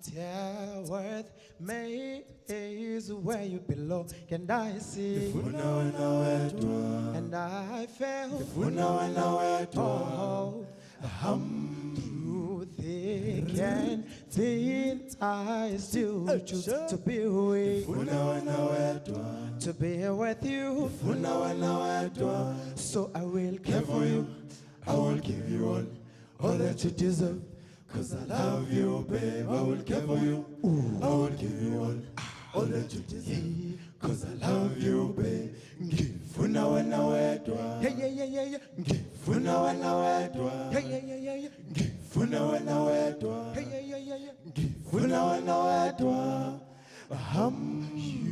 here worth me is where you belong, and I see, and I feel, through thick and thin, I still choose to be with you, so I will care for you, I will give you all that you deserve. 'Cause I love you, babe, I will care for you. I will give you all that you deserve. 'Cause I love you, babe. Ngifuna wena wedwa. Yeah. Ngifuna wena wedwa. Yeah. Ngifuna wena wedwa. Yeah. Ngifuna wena wedwa.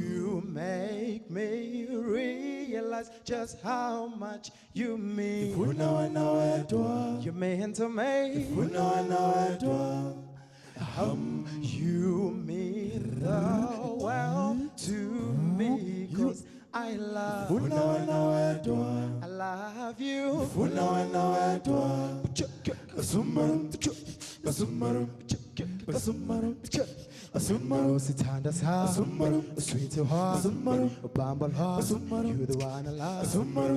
You make me realize just how much you mean. You mean to me. You mean the world to me, 'cause I love you. Sitanda sa, sweet heart, bumble heart, you the one I love.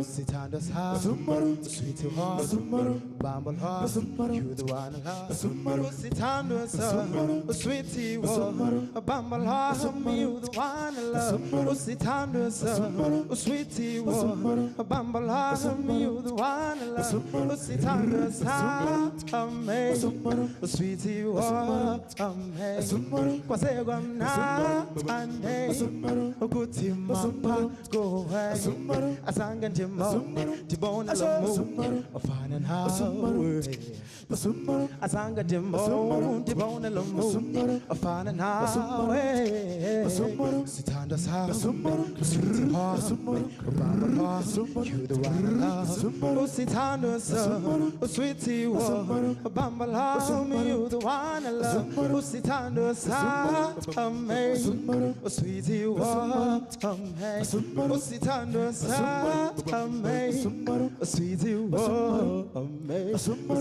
Sitanda sa, sweet heart, bumble heart, you the one I love. Sitanda sa, sweet heart, bumble heart, you the one I love. Sitanda sa, sweet heart, bumble heart, you the one I love. Sitanda sa, sweet heart, kwasegwa mna ande ukuthi mapha gowe asanga nje mone ndibona lo mu ofana nawe asanga nje mone ndibona lo mu ofana nawe sithanda sa sweet heart you the one I love sithanda sa sweet heart bamba you the one I love sithanda amazing, sweet you are amazing, Sitanda amazing, sweet you are amazing.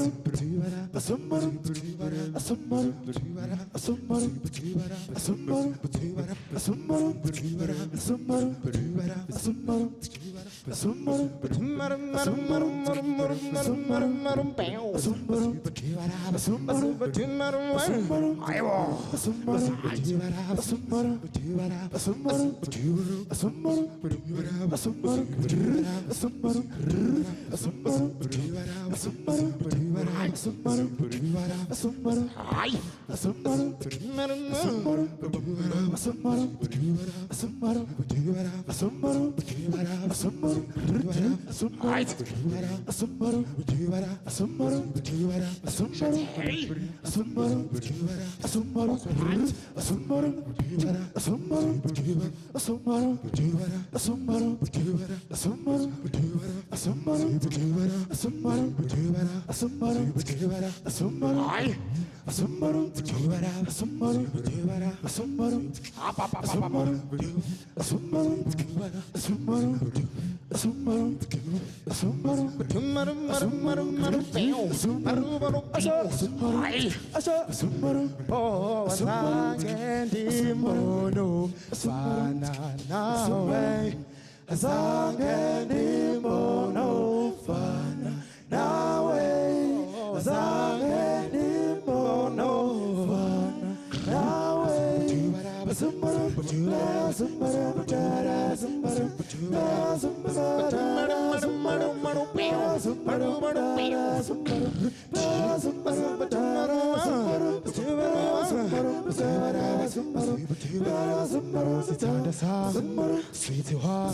Sweet you are,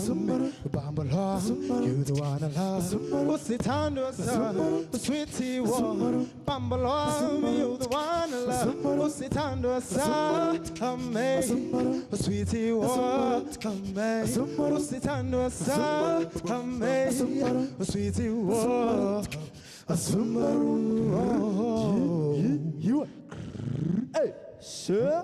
bumble heart, you the one I love. What's it under sweet you are, bumble heart, you the one I love. What's it under amazing, sweet you are, amazing. What's it under amazing, sweet you are, a summer. You, hey, sure.